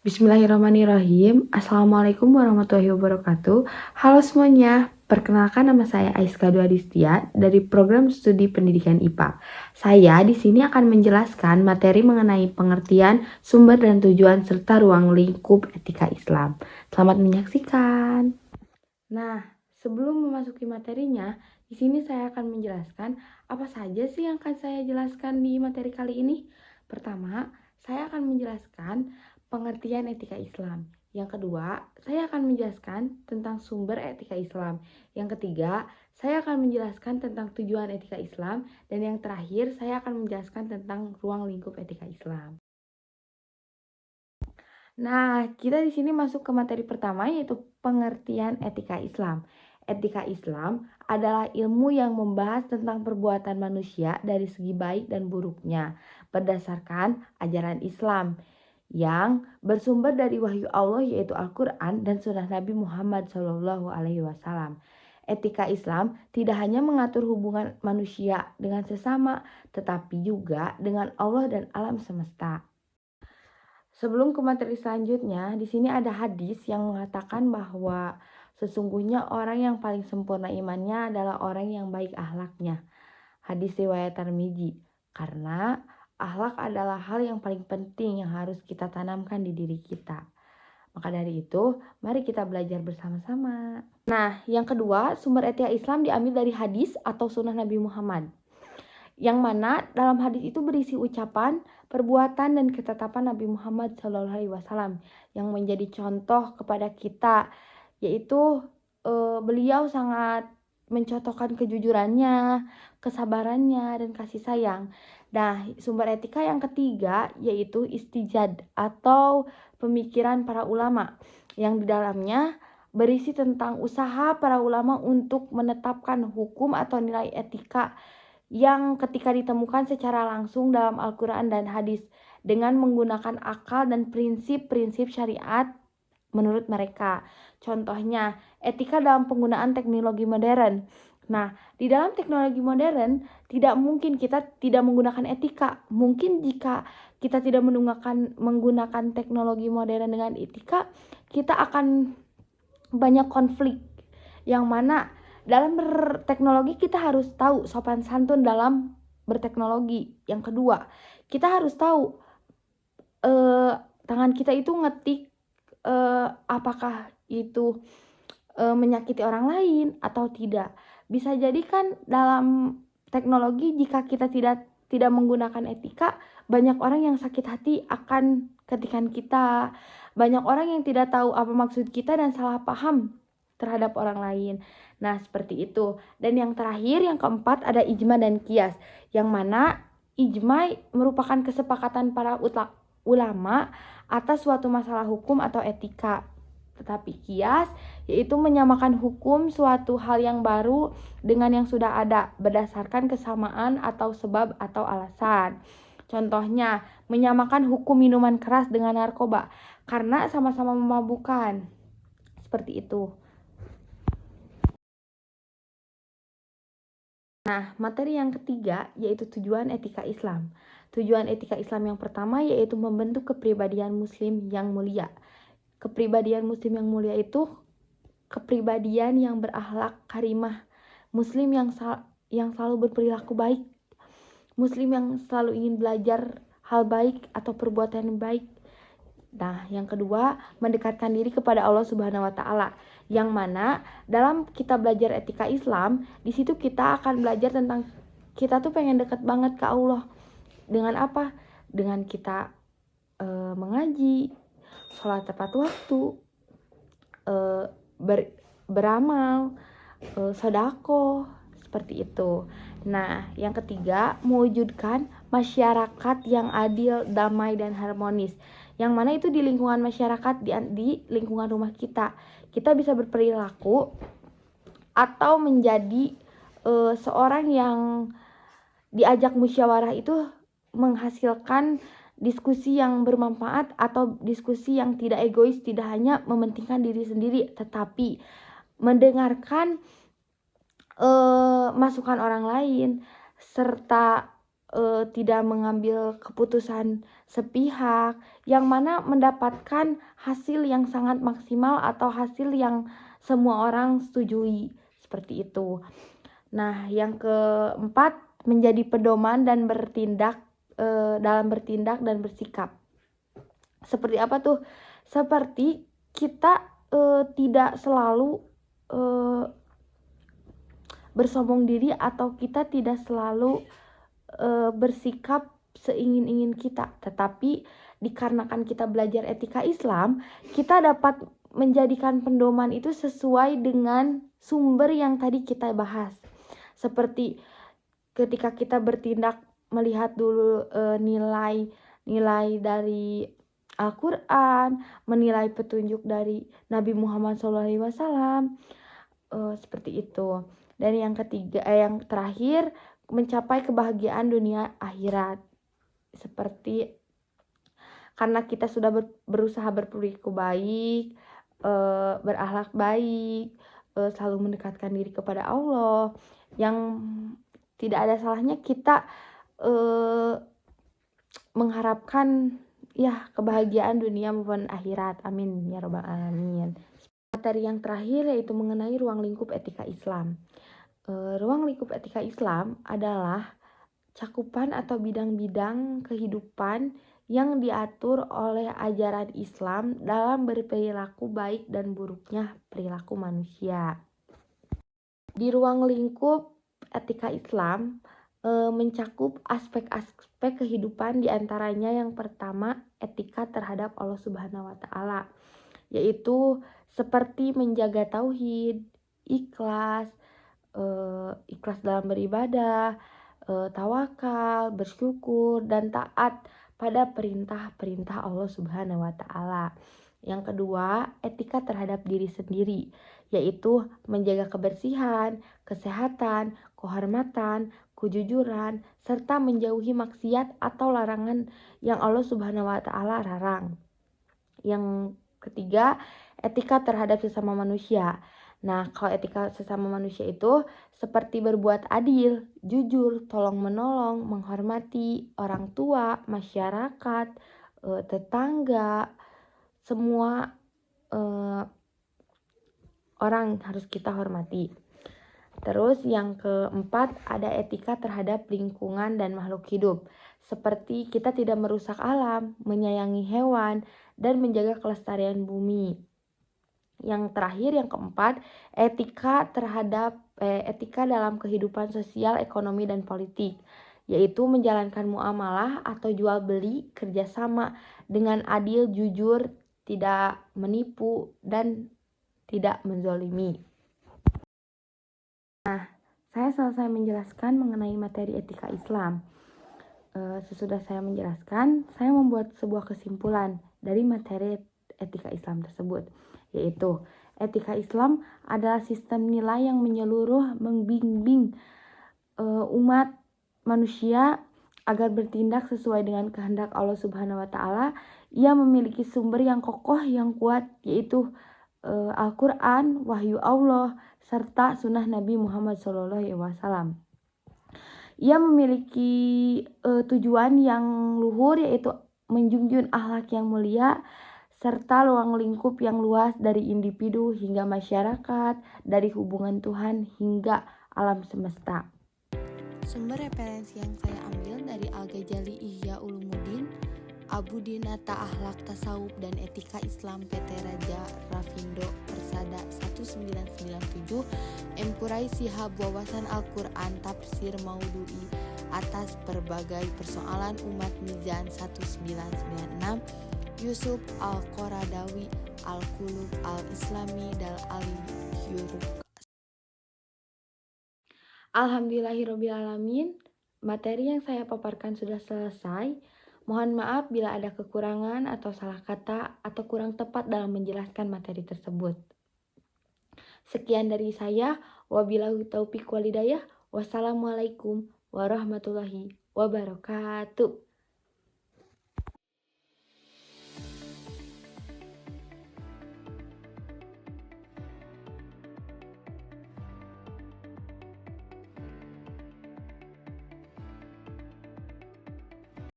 Bismillahirrahmanirrahim. Assalamualaikum warahmatullahi wabarakatuh. Halo semuanya, perkenalkan nama saya Aiska Dua Distia dari program studi pendidikan IPA. Saya di sini akan menjelaskan materi mengenai pengertian, sumber dan tujuan serta ruang lingkup etika Islam. Selamat menyaksikan. Nah, sebelum memasuki materinya, di sini saya akan menjelaskan apa saja sih yang akan saya jelaskan di materi kali ini. Pertama, saya akan menjelaskan pengertian etika Islam. Yang kedua, saya akan menjelaskan tentang sumber etika Islam. Yang ketiga, saya akan menjelaskan tentang tujuan etika Islam. Dan yang terakhir, saya akan menjelaskan tentang ruang lingkup etika Islam. Nah, kita di sini masuk ke materi pertama yaitu pengertian etika Islam. Etika Islam adalah ilmu yang membahas tentang perbuatan manusia dari segi baik dan buruknya berdasarkan ajaran Islam yang bersumber dari wahyu Allah yaitu Al-Quran dan sunnah Nabi Muhammad SAW. Etika Islam tidak hanya mengatur hubungan manusia dengan sesama, tetapi juga dengan Allah dan alam semesta. Sebelum ke materi selanjutnya, di sini ada hadis yang mengatakan bahwa sesungguhnya orang yang paling sempurna imannya adalah orang yang baik akhlaknya. Hadis riwayat Tirmidzi. Karena akhlak adalah hal yang paling penting yang harus kita tanamkan di diri kita. Maka dari itu, mari kita belajar bersama-sama. Nah, yang kedua, sumber etika Islam diambil dari hadis atau sunnah Nabi Muhammad. Yang mana dalam hadis itu berisi ucapan, perbuatan dan ketetapan Nabi Muhammad SAW yang menjadi contoh kepada kita, yaitu beliau sangat mencontohkan kejujurannya, kesabarannya dan kasih sayang. Nah, sumber etika yang ketiga yaitu istijad atau pemikiran para ulama yang di dalamnya berisi tentang usaha para ulama untuk menetapkan hukum atau nilai etika yang ketika ditemukan secara langsung dalam Al-Quran dan hadis dengan menggunakan akal dan prinsip-prinsip syariat menurut mereka. Contohnya, etika dalam penggunaan teknologi modern. Nah, di dalam teknologi modern tidak mungkin kita tidak menggunakan etika. Mungkin jika kita tidak menggunakan teknologi modern dengan etika, kita akan banyak konflik yang mana dalam berteknologi kita harus tahu sopan santun dalam berteknologi. Yang kedua, kita harus tahu tangan kita itu ngetik apakah itu menyakiti orang lain atau tidak. Bisa jadi kan dalam teknologi jika kita tidak menggunakan etika, banyak orang yang sakit hati akan ketikan kita. Banyak orang yang tidak tahu apa maksud kita dan salah paham terhadap orang lain. Nah, seperti itu. Dan yang terakhir, yang keempat ada ijma dan qiyas. Yang mana ijma merupakan kesepakatan para ulama atas suatu masalah hukum atau etika. Tetapi qiyas yaitu menyamakan hukum suatu hal yang baru dengan yang sudah ada berdasarkan kesamaan atau sebab atau alasan. Contohnya, menyamakan hukum minuman keras dengan narkoba karena sama-sama memabukkan. Seperti itu. Nah, materi yang ketiga yaitu tujuan etika Islam. Tujuan etika Islam yang pertama yaitu membentuk kepribadian muslim yang mulia. Kepribadian muslim yang mulia itu kepribadian yang berakhlak karimah, muslim yang selalu berperilaku baik, muslim yang selalu ingin belajar hal baik atau perbuatan yang baik. Nah, yang kedua, mendekatkan diri kepada Allah Subhanahu wa taala. Yang mana dalam kita belajar etika Islam, di situ kita akan belajar tentang kita tuh pengen dekat banget ke Allah. Dengan apa? Dengan kita mengaji, sholat tepat waktu, beramal, sodako, seperti itu. Nah, yang ketiga, mewujudkan masyarakat yang adil, damai, dan harmonis. Yang mana itu di lingkungan masyarakat, di lingkungan rumah kita. Kita bisa berperilaku atau menjadi seorang yang diajak musyawarah itu menghasilkan diskusi yang bermanfaat atau diskusi yang tidak egois, tidak hanya mementingkan diri sendiri, tetapi mendengarkan masukan orang lain serta tidak mengambil keputusan sepihak, yang mana mendapatkan hasil yang sangat maksimal atau hasil yang semua orang setujui, seperti itu. Nah, yang keempat, menjadi pedoman dan bertindak dalam bertindak dan bersikap. Seperti apa tuh? Seperti kita tidak selalu bersombong diri, atau kita tidak selalu bersikap seingin-ingin kita, tetapi dikarenakan kita belajar etika Islam, kita dapat menjadikan pedoman itu sesuai dengan sumber yang tadi kita bahas. Seperti ketika kita bertindak, melihat dulu nilai dari Al-Quran, menilai petunjuk dari Nabi Muhammad SAW, seperti itu. Dan yang yang terakhir, mencapai kebahagiaan dunia akhirat. Seperti karena kita sudah berusaha berperilaku baik, berakhlak baik, selalu mendekatkan diri kepada Allah, yang tidak ada salahnya kita mengharapkan ya kebahagiaan dunia maupun akhirat. Amin ya robbal alamin. Materi yang terakhir yaitu mengenai ruang lingkup etika Islam. Ruang lingkup etika Islam adalah cakupan atau bidang-bidang kehidupan yang diatur oleh ajaran Islam dalam berperilaku baik dan buruknya perilaku manusia. Di ruang lingkup etika Islam mencakup aspek-aspek kehidupan, diantaranya yang pertama etika terhadap Allah Subhanahu wa Ta'ala, yaitu seperti menjaga tauhid, ikhlas dalam beribadah, tawakal, bersyukur, dan taat pada perintah-perintah Allah Subhanahu wa Ta'ala. Yang kedua, etika terhadap diri sendiri, yaitu menjaga kebersihan, kesehatan, kehormatan, kejujuran, serta menjauhi maksiat atau larangan yang Allah Subhanahu wa Ta'ala larang. Yang ketiga, etika terhadap sesama manusia. Nah, kalau etika sesama manusia itu seperti berbuat adil, jujur, tolong menolong, menghormati orang tua, masyarakat, tetangga, semua orang harus kita hormati. Terus yang keempat, ada etika terhadap lingkungan dan makhluk hidup. Seperti kita tidak merusak alam, menyayangi hewan, dan menjaga kelestarian bumi. Yang terakhir, yang keempat, etika dalam kehidupan sosial, ekonomi, dan politik, yaitu menjalankan muamalah atau jual beli, kerjasama dengan adil, jujur, tidak menipu, dan tidak menzolimi. Nah, saya selesai menjelaskan mengenai materi etika Islam. Sesudah saya menjelaskan, saya membuat sebuah kesimpulan dari materi etika Islam tersebut, yaitu etika Islam adalah sistem nilai yang menyeluruh, membimbing umat manusia agar bertindak sesuai dengan kehendak Allah Subhanahu wa Ta'ala. Ia memiliki sumber yang kokoh, yang kuat, yaitu Al-Quran, wahyu Allah, serta sunnah Nabi Muhammad SAW. Ia memiliki tujuan yang luhur, yaitu menjunjung akhlak yang mulia, serta ruang lingkup yang luas dari individu hingga masyarakat, dari hubungan Tuhan hingga alam semesta. Sumber referensi yang saya ambil dari Al-Ghazali Ihya Ulumuddin, Abu Dinata Akhlak Tasawuf dan Etika Islam PT Raja Rafindo Persada 1997, M. Qurai Shihab Wawasan Al-Quran Tafsir Maudhu'i atas berbagai persoalan umat Mizan 1996, Yusuf Al-Qaradawi Al-Qulub Al-Islami Dal Al-Yuruk. Alhamdulillahirrabbilalamin, materi yang saya paparkan sudah selesai. Mohon maaf bila ada kekurangan atau salah kata atau kurang tepat dalam menjelaskan materi tersebut. Sekian dari saya. Wabillahi taufiq wal hidayah. Wassalamualaikum warahmatullahi wabarakatuh.